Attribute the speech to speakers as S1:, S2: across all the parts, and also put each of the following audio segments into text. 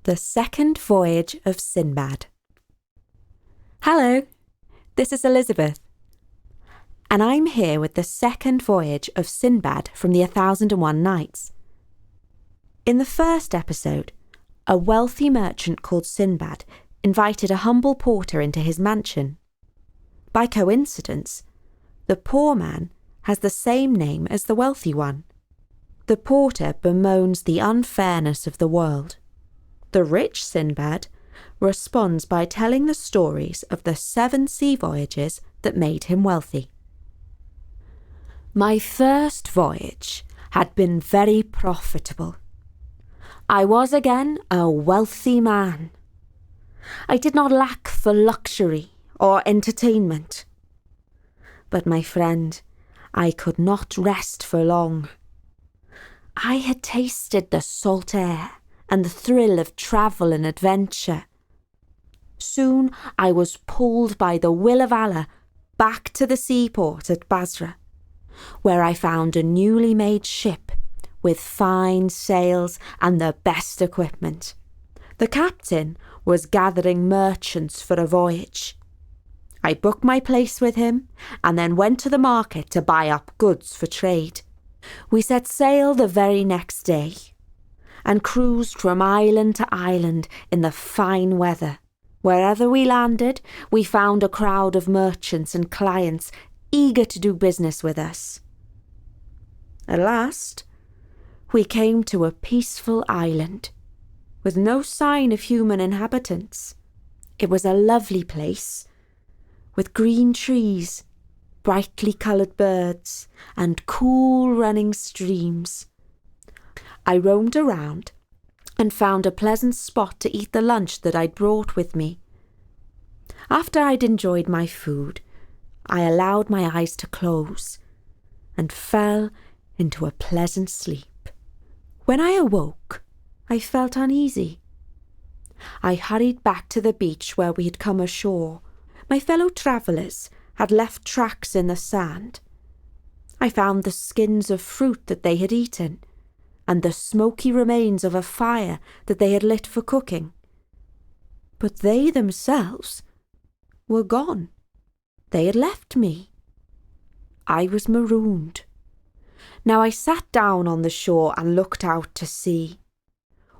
S1: The Second Voyage of Sinbad. Hello, this is Elizabeth, and I'm here with the second voyage of Sinbad from the 1001 Nights. In the first episode, a wealthy merchant called Sinbad invited a humble porter into his mansion. By coincidence, the poor man has the same name as the wealthy one. The porter bemoans the unfairness of the world. The rich Sinbad responds by telling the stories of the 7 sea voyages that made him wealthy. My first voyage had been very profitable. I was again a wealthy man. I did not lack for luxury or entertainment. But my friend, I could not rest for long. I had tasted the salt air and the thrill of travel and adventure. Soon I was pulled by the will of Allah back to the seaport at Basra, where I found a newly made ship with fine sails and the best equipment. The captain was gathering merchants for a voyage. I booked my place with him and then went to the market to buy up goods for trade. We set sail the very next day and cruised from island to island in the fine weather. Wherever we landed, we found a crowd of merchants and clients eager to do business with us. At last, we came to a peaceful island with no sign of human inhabitants. It was a lovely place with green trees, brightly coloured birds, and cool running streams. I roamed around and found a pleasant spot to eat the lunch that I'd brought with me. After I'd enjoyed my food, I allowed my eyes to close and fell into a pleasant sleep. When I awoke, I felt uneasy. I hurried back to the beach where we had come ashore. My fellow travellers had left tracks in the sand. I found the skins of fruit that they had eaten, and the smoky remains of a fire that they had lit for cooking. But they themselves were gone. They had left me. I was marooned. Now I sat down on the shore and looked out to sea.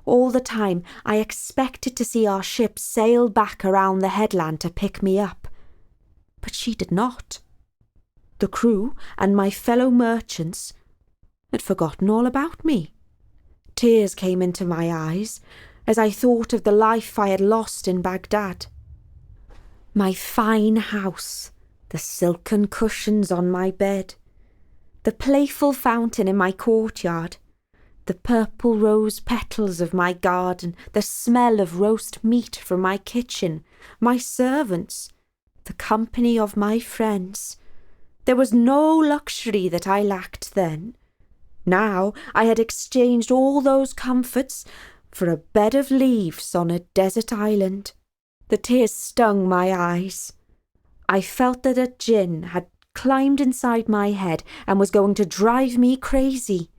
S1: All the time I expected to see our ship sail back around the headland to pick me up, but she did not. The crew and my fellow merchants had forgotten all about me. Tears came into my eyes as I thought of the life I had lost in Baghdad. My fine house, the silken cushions on my bed, the playful fountain in my courtyard, the purple rose petals of my garden, the smell of roast meat from my kitchen, my servants, the company of my friends. There was no luxury that I lacked then. Now I had exchanged all those comforts for a bed of leaves on a desert island. The tears stung my eyes. I felt that a jinn had climbed inside my head and was going to drive me crazy.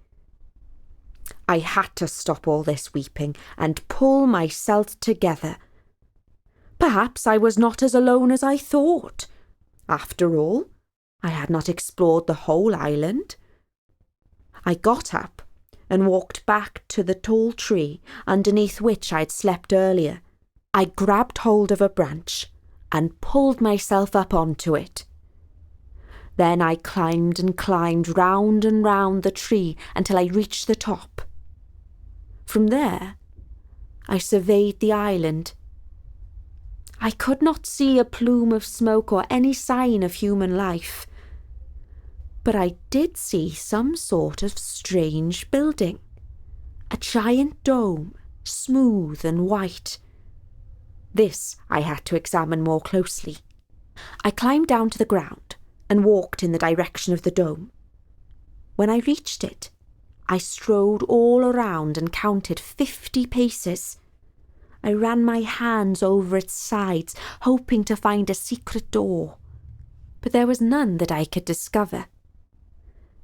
S1: I had to stop all this weeping and pull myself together. Perhaps I was not as alone as I thought. After all, I had not explored the whole island. I got up and walked back to the tall tree underneath which I had slept earlier. I grabbed hold of a branch and pulled myself up onto it. Then I climbed and climbed round and round the tree until I reached the top. From there, I surveyed the island. I could not see a plume of smoke or any sign of human life, but I did see some sort of strange building, a giant dome, smooth and white. This I had to examine more closely. I climbed down to the ground and walked in the direction of the dome. When I reached it, I strode all around and counted 50 paces. I ran my hands over its sides, hoping to find a secret door, but there was none that I could discover.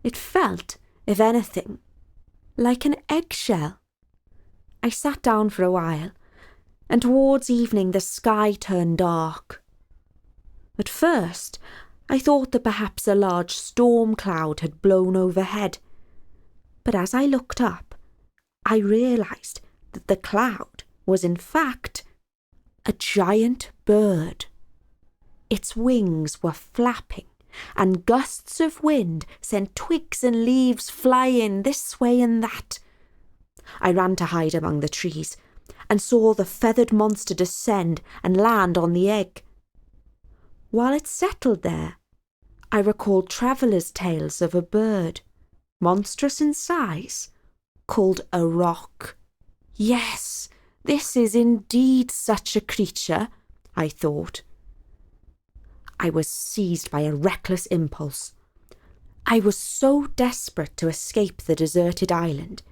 S1: It felt, if anything, like an eggshell. I sat down for a while and towards evening the sky turned dark. At first, I thought that perhaps a large storm cloud had blown overhead, but as I looked up, I realised that the cloud was in fact a giant bird. Its wings were flapping, and gusts of wind sent twigs and leaves flying this way and that. I ran to hide among the trees, and saw the feathered monster descend and land on the egg. While it settled there, I recalled travellers' tales of a bird, monstrous in size, called a roc. Yes, this is indeed such a creature, I thought. I was seized by a reckless impulse. I was so desperate to escape the deserted island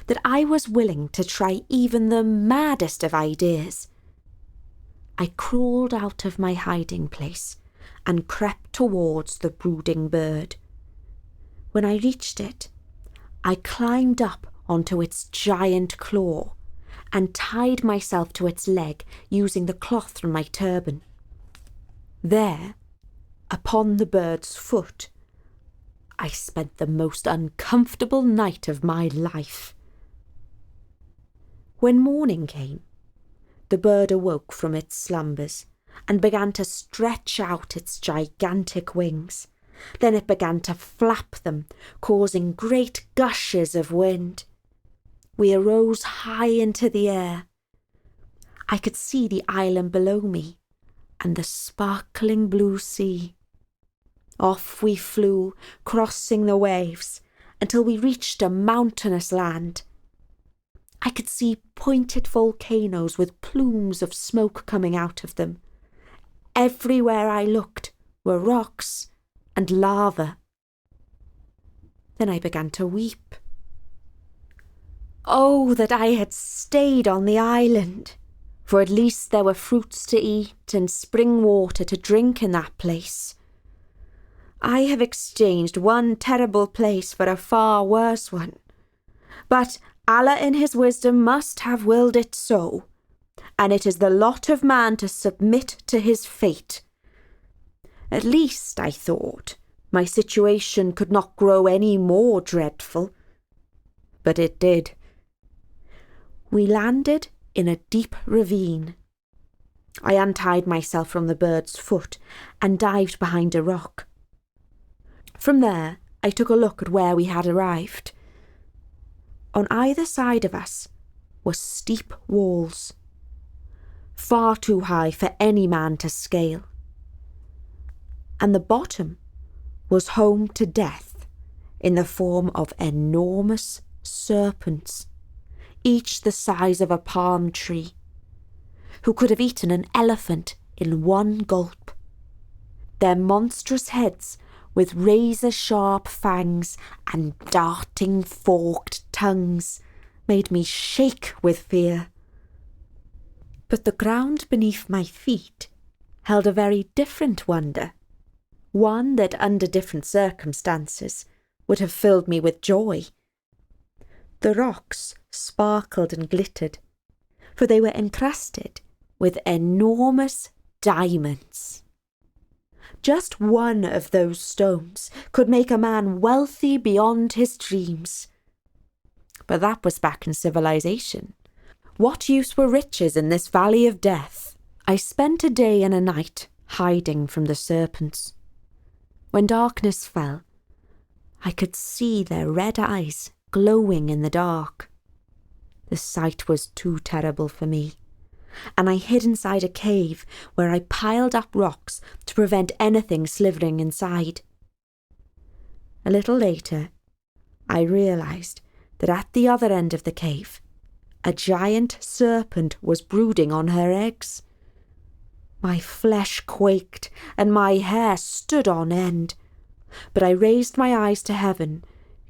S1: that I was willing to try even the maddest of ideas. I crawled out of my hiding place and crept towards the brooding bird. When I reached it, I climbed up onto its giant claw and tied myself to its leg using the cloth from my turban. There, upon the bird's foot, I spent the most uncomfortable night of my life. When morning came, the bird awoke from its slumbers and began to stretch out its gigantic wings. Then it began to flap them, causing great gushes of wind. We arose high into the air. I could see the island below me and the sparkling blue sea. Off we flew, crossing the waves, until we reached a mountainous land. I could see pointed volcanoes with plumes of smoke coming out of them. Everywhere I looked were rocks and lava. Then I began to weep. Oh, that I had stayed on the island, for at least there were fruits to eat and spring water to drink in that place. I have exchanged one terrible place for a far worse one, but Allah in his wisdom must have willed it so, and it is the lot of man to submit to his fate. At least, I thought, my situation could not grow any more dreadful. But it did. We landed in a deep ravine. I untied myself from the bird's foot and dived behind a rock. From there, I took a look at where we had arrived. On either side of us were steep walls, far too high for any man to scale. And the bottom was home to death in the form of enormous serpents, each the size of a palm tree, who could have eaten an elephant in one gulp. Their monstrous heads, with razor-sharp fangs and darting forked tongues, made me shake with fear. But the ground beneath my feet held a very different wonder, one that under different circumstances would have filled me with joy. The rocks sparkled and glittered, for they were encrusted with enormous diamonds. Just one of those stones could make a man wealthy beyond his dreams. But that was back in civilization. What use were riches in this valley of death? I spent a day and a night hiding from the serpents. When darkness fell, I could see their red eyes glowing in the dark. The sight was too terrible for me, and I hid inside a cave where I piled up rocks to prevent anything slithering inside. A little later, I realised that at the other end of the cave, a giant serpent was brooding on her eggs. My flesh quaked and my hair stood on end, but I raised my eyes to heaven,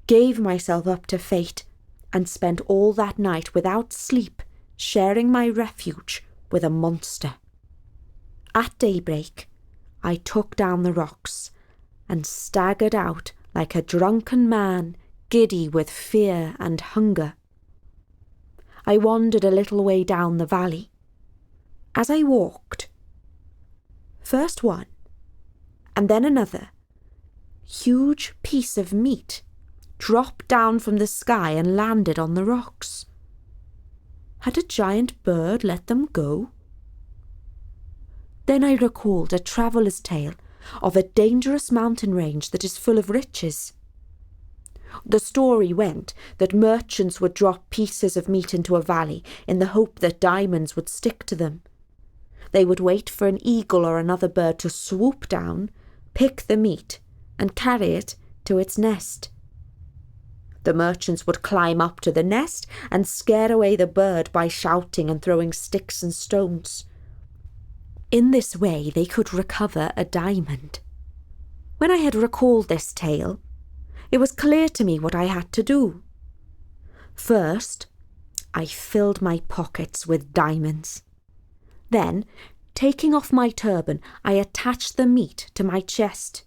S1: gave myself up to fate, and spent all that night without sleep, sharing my refuge with a monster. At daybreak, I took down the rocks and staggered out like a drunken man, giddy with fear and hunger. I wandered a little way down the valley, As I walked, first one, and then another, huge piece of meat dropped down from the sky and landed on the rocks. Had a giant bird let them go? Then I recalled a traveller's tale of a dangerous mountain range that is full of riches. The story went that merchants would drop pieces of meat into a valley in the hope that diamonds would stick to them. They would wait for an eagle or another bird to swoop down, pick the meat, and carry it to its nest. The merchants would climb up to the nest and scare away the bird by shouting and throwing sticks and stones. In this way they could recover a diamond. When I had recalled this tale, it was clear to me what I had to do. First, I filled my pockets with diamonds. Then, taking off my turban, I attached the meat to my chest.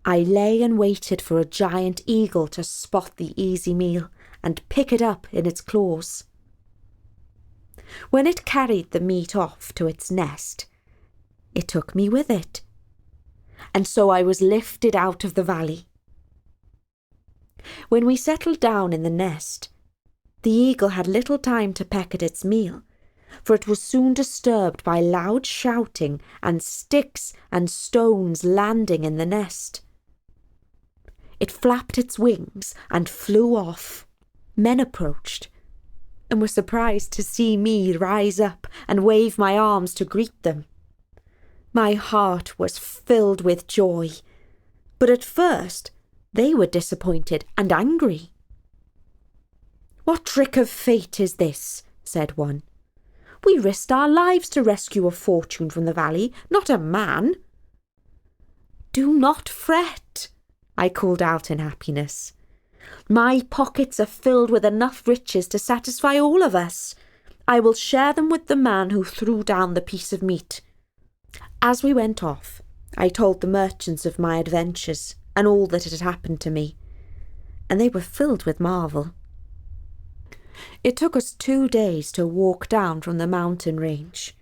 S1: I lay and waited for a giant eagle to spot the easy meal and pick it up in its claws. When it carried the meat off to its nest, it took me with it, and so I was lifted out of the valley. When we settled down in the nest, the eagle had little time to peck at its meal, for it was soon disturbed by loud shouting and sticks and stones landing in the nest. It flapped its wings and flew off. Men approached and were surprised to see me rise up and wave my arms to greet them. My heart was filled with joy, but at first they were disappointed and angry. "What trick of fate is this?" said one. "We risked our lives to rescue a fortune from the valley, not a man." "Do not fret," I called out in happiness. "My pockets are filled with enough riches to satisfy all of us. I will share them with the man who threw down the piece of meat." As we went off, I told the merchants of my adventures and all that had happened to me, and they were filled with marvel. It took us 2 days to walk down from the mountain range.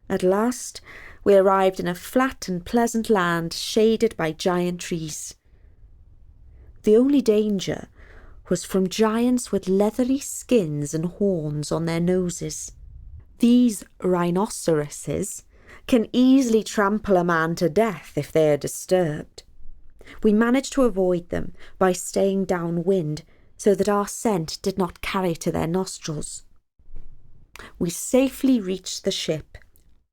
S1: At last, we arrived in a flat and pleasant land shaded by giant trees. The only danger was from giants with leathery skins and horns on their noses. These rhinoceroses can easily trample a man to death if they are disturbed. We managed to avoid them by staying downwind so that our scent did not carry to their nostrils. We safely reached the ship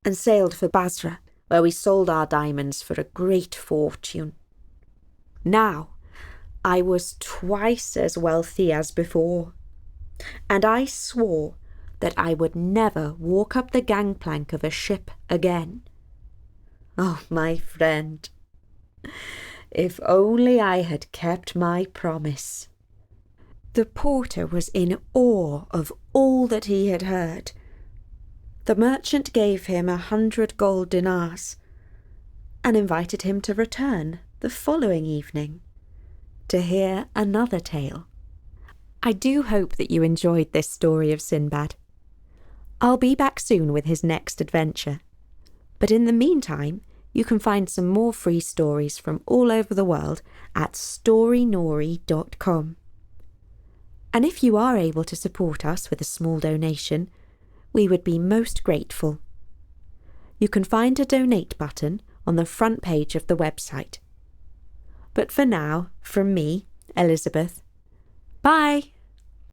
S1: and sailed for Basra, where we sold our diamonds for a great fortune. Now, I was twice as wealthy as before, and I swore that I would never walk up the gangplank of a ship again. Oh, my friend, if only I had kept my promise. The porter was in awe of all that he had heard. The merchant gave him 100 gold dinars and invited him to return the following evening to hear another tale. I do hope that you enjoyed this story of Sinbad. I'll be back soon with his next adventure. But in the meantime, you can find some more free stories from all over the world at storynori.com. And if you are able to support us with a small donation, we would be most grateful. You can find a donate button on the front page of the website. But for now, from me, Elizabeth, bye!